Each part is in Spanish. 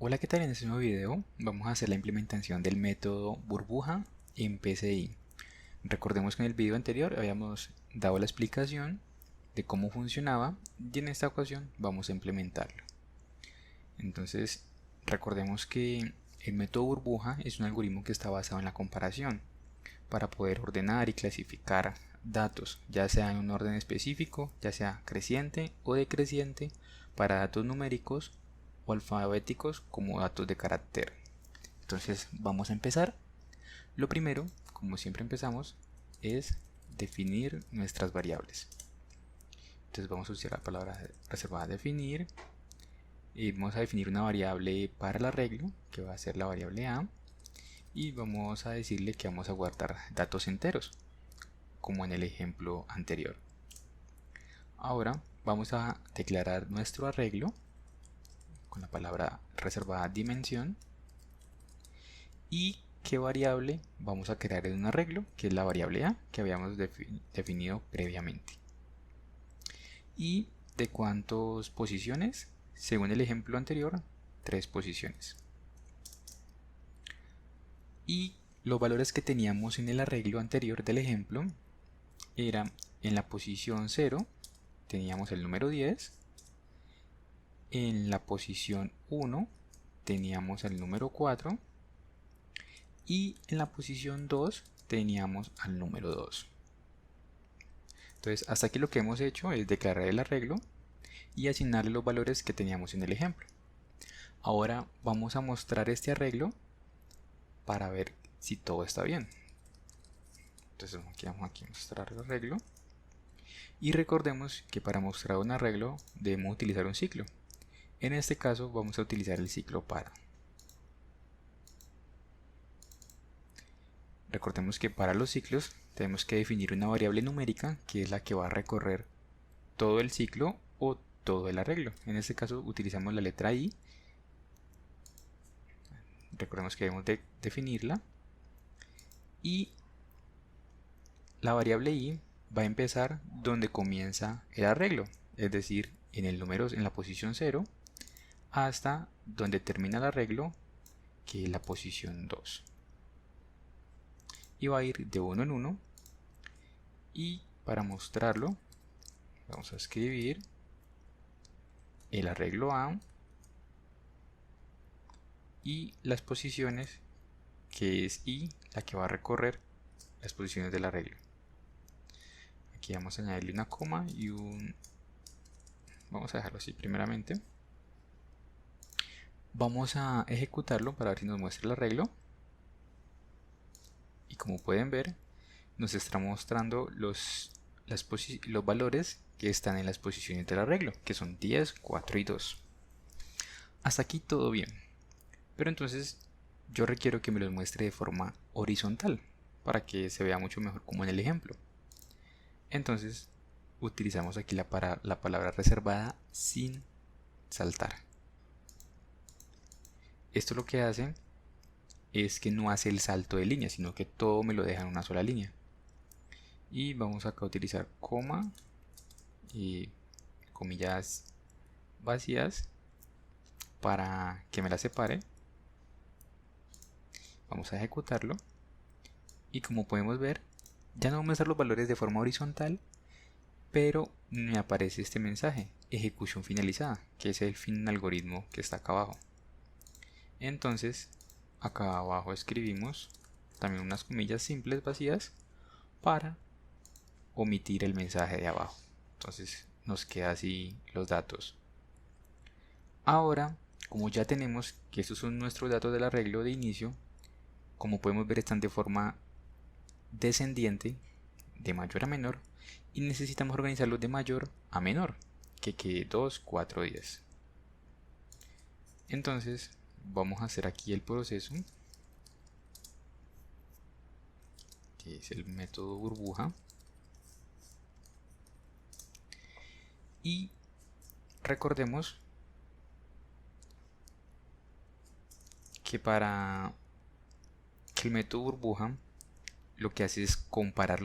Hola, ¿qué tal? En este nuevo video vamos a hacer la implementación del método burbuja en PCI. Recordemos que en el video anterior habíamos dado la explicación de cómo funcionaba y en esta ocasión vamos a implementarlo. Entonces, recordemos que el método burbuja es un algoritmo que está basado en la comparación para poder ordenar y clasificar datos, ya sea en un orden específico, ya sea creciente o decreciente, para datos numéricos o alfabéticos como datos de carácter. Entonces vamos a empezar. Lo primero, como siempre empezamos, es definir nuestras variables. Entonces vamos a usar la palabra reservada definir y vamos a definir una variable para el arreglo que va a ser la variable a, y vamos a decirle que vamos a guardar datos enteros como en el ejemplo anterior. Ahora vamos a declarar nuestro arreglo con la palabra reservada dimensión y qué variable vamos a crear en un arreglo, que es la variable a que habíamos definido previamente, y de cuántas posiciones. Según el ejemplo anterior, 3 posiciones. Y los valores que teníamos en el arreglo anterior del ejemplo era: en la posición 0 teníamos el número 10, en la posición 1 teníamos el número 4 y en la posición 2 teníamos al número 2. Entonces hasta aquí lo que hemos hecho es declarar el arreglo y asignarle los valores que teníamos en el ejemplo. Ahora vamos a mostrar este arreglo para ver si todo está bien. Entonces vamos aquí a mostrar el arreglo y recordemos que para mostrar un arreglo debemos utilizar un ciclo. En este caso vamos a utilizar el ciclo para. Recordemos que para los ciclos tenemos que definir una variable numérica que es la que va a recorrer todo el ciclo o todo el arreglo. En este caso utilizamos la letra i. Recordemos que debemos definirla y la variable i va a empezar donde comienza el arreglo, es decir, en la posición 0 hasta donde termina el arreglo, que es la posición 2. Y va a ir de 1 en 1. Y para mostrarlo vamos a escribir el arreglo a y las posiciones, que es i la que va a recorrer las posiciones del arreglo. Aquí vamos a añadirle una coma y vamos a dejarlo así primeramente. Vamos a ejecutarlo para ver si nos muestra el arreglo. Y como pueden ver, nos está mostrando los valores que están en las posiciones del arreglo, que son 10, 4 y 2. Hasta aquí todo bien. Pero entonces yo requiero que me los muestre de forma horizontal para que se vea mucho mejor como en el ejemplo. Entonces utilizamos aquí la palabra reservada sin saltar. Esto lo que hace es que no hace el salto de línea, sino que todo me lo deja en una sola línea. Y vamos acá a utilizar coma y comillas vacías para que me la separe. Vamos a ejecutarlo y como podemos ver, ya no vamos a usar los valores de forma horizontal, pero me aparece este mensaje: ejecución finalizada, que es el fin del algoritmo que está acá abajo. Entonces acá abajo escribimos también unas comillas simples vacías para omitir el mensaje de abajo. Entonces nos queda así los datos. Ahora, como ya tenemos que estos son nuestros datos del arreglo de inicio, como podemos ver están de forma descendiente, de mayor a menor, y necesitamos organizarlos de mayor a menor, que quede 2, 4, 10. Entonces vamos a hacer aquí el proceso, que es el método burbuja, y recordemos que para que el método burbuja lo que hace es comparar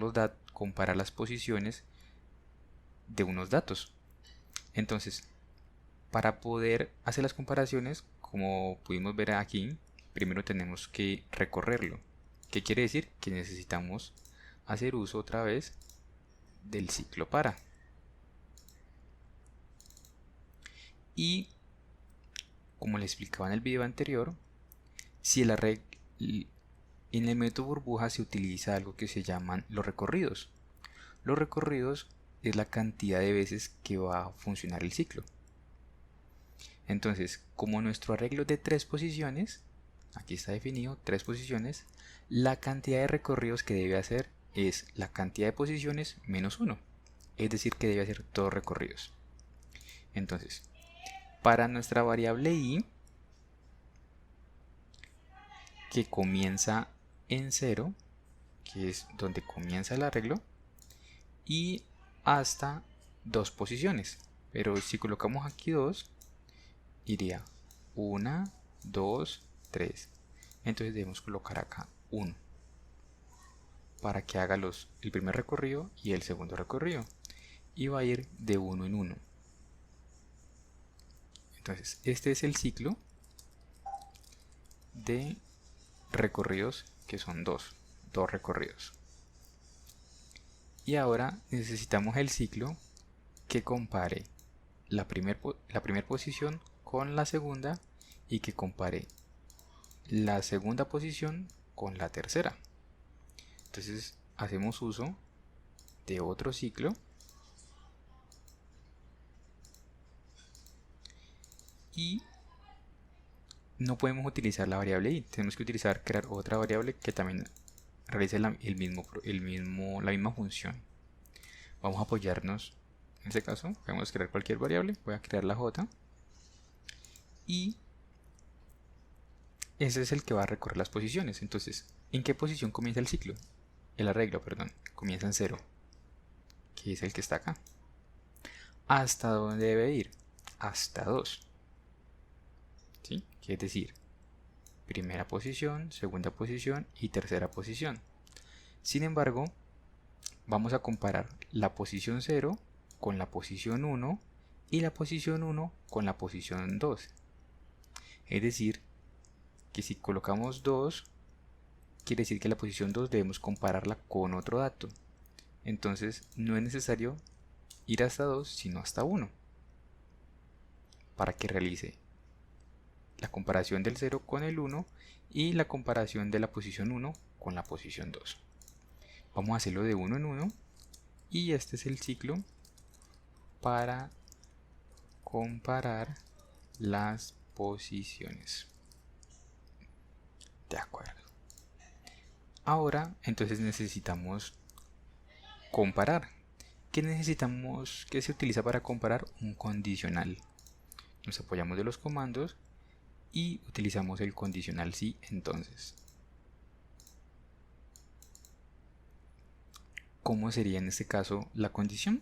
las posiciones de unos datos. Entonces, Para poder hacer las comparaciones, como pudimos ver aquí, primero tenemos que recorrerlo. ¿Qué quiere decir? Que necesitamos hacer uso otra vez del ciclo para. Y como le explicaba en el video anterior, si en el método burbuja se utiliza algo que se llaman los recorridos. Los recorridos es la cantidad de veces que va a funcionar el ciclo. Entonces, como nuestro arreglo es de 3 posiciones, aquí está definido 3 posiciones, la cantidad de recorridos que debe hacer es la cantidad de posiciones menos 1. Es decir, que debe hacer 2 recorridos. Entonces, para nuestra variable i, que comienza en 0, que es donde comienza el arreglo, y hasta 2 posiciones. Pero si colocamos aquí 2, iría 1, 2, 3. Entonces debemos colocar acá 1 para que haga el primer recorrido y el segundo recorrido. Y va a ir de 1 en 1. Entonces este es el ciclo de recorridos, que son dos recorridos. Y ahora necesitamos el ciclo que compare la primera posición con la segunda y que compare la segunda posición con la tercera. Entonces hacemos uso de otro ciclo y no podemos utilizar la variable i, tenemos que crear otra variable que también realice la misma función. Vamos a apoyarnos en este caso, podemos crear cualquier variable, voy a crear la j y ese es el que va a recorrer las posiciones. Entonces, ¿en qué posición comienza el ciclo? El arreglo, perdón, comienza en 0, que es el que está acá. ¿Hasta dónde debe ir? Hasta 2. ¿Sí? Que es decir, primera posición, segunda posición y tercera posición. Sin embargo, vamos a comparar la posición 0 con la posición 1 y la posición 1 con la posición 2. Es decir, que si colocamos 2, quiere decir que la posición 2 debemos compararla con otro dato. Entonces no es necesario ir hasta 2, sino hasta 1, para que realice la comparación del 0 con el 1 y la comparación de la posición 1 con la posición 2. Vamos a hacerlo de 1 en 1 y este es el ciclo para comparar las posiciones. De acuerdo. Ahora entonces necesitamos comparar. ¿Qué necesitamos? ¿Qué se utiliza para comparar? Un condicional. Nos apoyamos de los comandos y utilizamos el condicional si entonces. ¿Cómo sería en este caso la condición?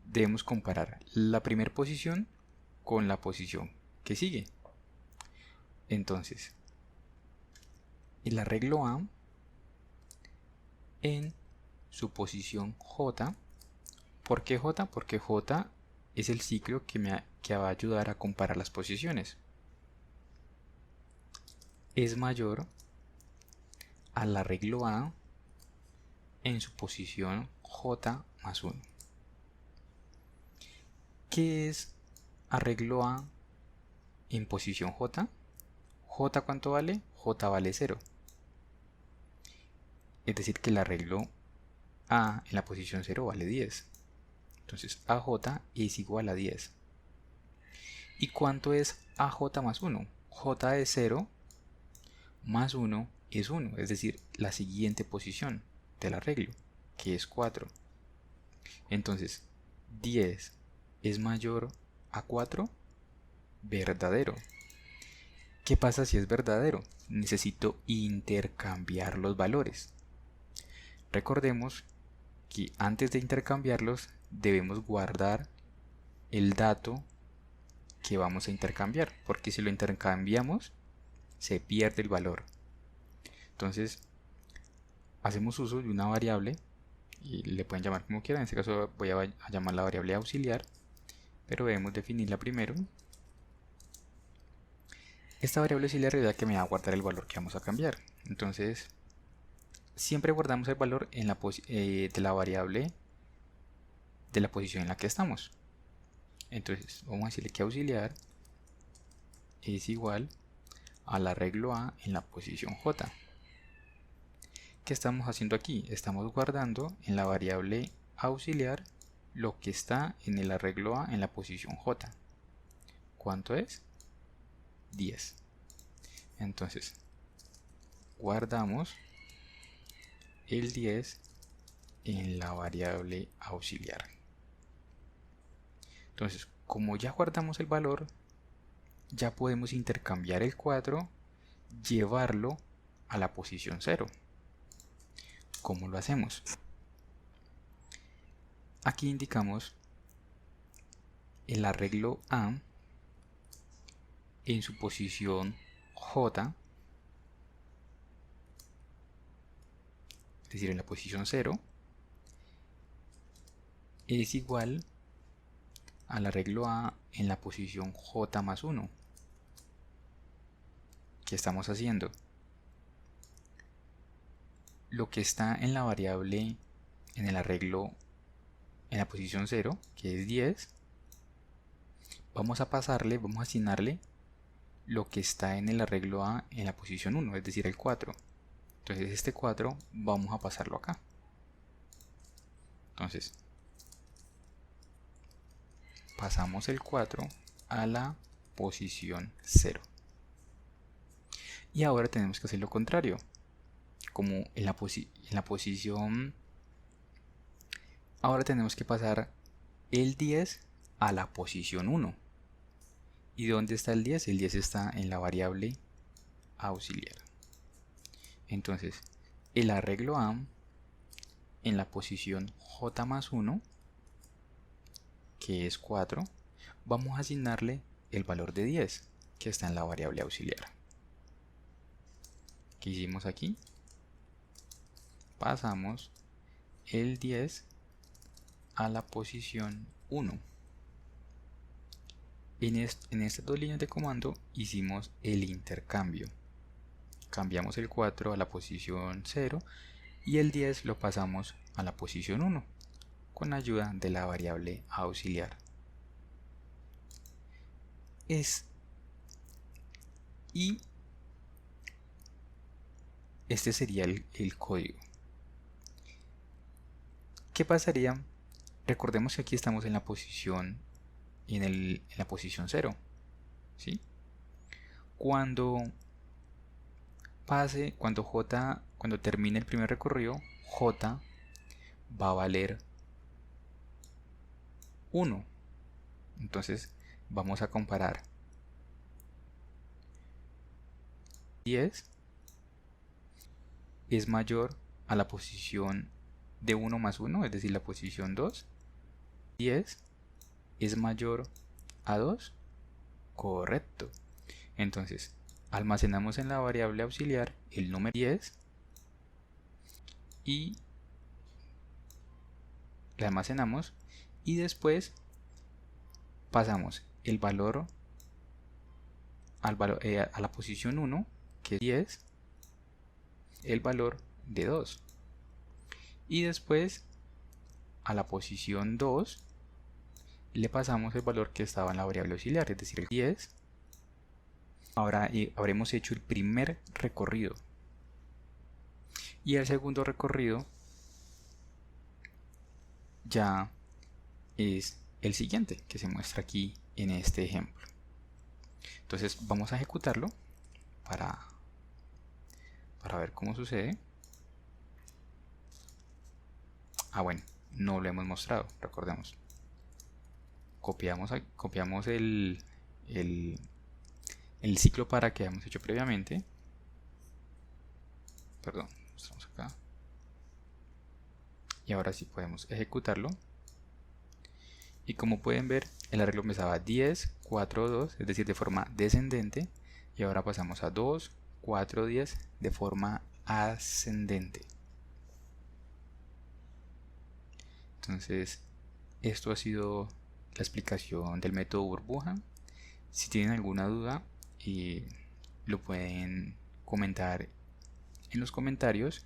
Debemos comparar la primera posición con la posición que sigue. Entonces, el arreglo A en su posición J. ¿Por qué J? Porque J es el ciclo que va a ayudar a comparar las posiciones. Es mayor al arreglo A en su posición J más 1. ¿Qué es arreglo A en posición J? ¿J cuánto vale? J vale 0. Es decir, que el arreglo A en la posición 0 vale 10. Entonces AJ es igual a 10. ¿Y cuánto es AJ más 1? J es 0 más 1 es 1, es decir, la siguiente posición del arreglo, que es 4. Entonces, 10 es mayor a 4, verdadero. ¿Qué pasa si es verdadero? Necesito intercambiar los valores. Recordemos que antes de intercambiarlos debemos guardar el dato que vamos a intercambiar, porque si lo intercambiamos se pierde el valor. Entonces hacemos uso de una variable y le pueden llamar como quieran. En este caso voy a llamar la variable auxiliar, pero debemos definirla primero. Esta variable auxiliar es la que me va a guardar el valor que vamos a cambiar. Entonces, siempre guardamos el valor en de la variable de la posición en la que estamos. Entonces, vamos a decirle que auxiliar es igual al arreglo A en la posición J. ¿Qué estamos haciendo aquí? Estamos guardando en la variable auxiliar lo que está en el arreglo A en la posición J. ¿Cuánto es? 10. Entonces, guardamos el 10 en la variable auxiliar. Entonces, como ya guardamos el valor, ya podemos intercambiar el 4, llevarlo a la posición 0. ¿Cómo lo hacemos? Aquí indicamos el arreglo A en su posición J, es decir, en la posición 0, es igual al arreglo A en la posición J más 1. ¿Qué estamos haciendo? Lo que está en la variable, en el arreglo, en la posición 0, que es 10, vamos a asignarle lo que está en el arreglo A en la posición 1, es decir, el 4. Entonces este 4 vamos a pasarlo acá. Entonces, pasamos el 4 a la posición 0. Y ahora tenemos que hacer lo contrario. Como en la posición, ahora tenemos que pasar el 10 a la posición 1. ¿Y dónde está el 10? El 10 está en la variable auxiliar. Entonces, el arreglo A en la posición J más 1, que es 4, vamos a asignarle el valor de 10, que está en la variable auxiliar. ¿Qué hicimos aquí? Pasamos el 10 a la posición 1. En estas dos líneas de comando hicimos el intercambio. Cambiamos el 4 a la posición 0 y el 10 lo pasamos a la posición 1 con ayuda de la variable auxiliar. Y este sería el código. ¿Qué pasaría? Recordemos que aquí estamos en la posición en la posición 0, ¿sí? Cuando termine el primer recorrido, J va a valer 1. Entonces vamos a comparar 10 es mayor a la posición de 1 más 1, es decir, la posición 2. 10 es mayor a 2. Correcto. Entonces, almacenamos en la variable auxiliar el número 10 y le almacenamos y después pasamos el valor a la posición 1, que es 10, el valor de 2, y después a la posición 2 le pasamos el valor que estaba en la variable auxiliar, es decir, el 10. Ahora habremos hecho el primer recorrido y el segundo recorrido ya es el siguiente que se muestra aquí en este ejemplo. Entonces vamos a ejecutarlo para ver cómo sucede. Bueno, no lo hemos mostrado, recordemos. Copiamos el ciclo para que hayamos hecho previamente. Perdón, estamos acá. Y ahora sí podemos ejecutarlo. Y como pueden ver, el arreglo empezaba 10, 4, 2, es decir, de forma descendente. Y ahora pasamos a 2, 4, 10 de forma ascendente. Entonces, esto ha sido la explicación del método burbuja. Si tienen alguna duda, lo pueden comentar en los comentarios.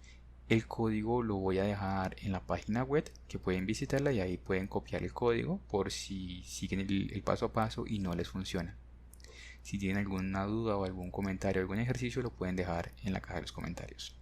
El código lo voy a dejar en la página web, que pueden visitarla y ahí pueden copiar el código por si siguen el paso a paso y no les funciona. Si tienen alguna duda o algún comentario, algún ejercicio, lo pueden dejar en la caja de los comentarios.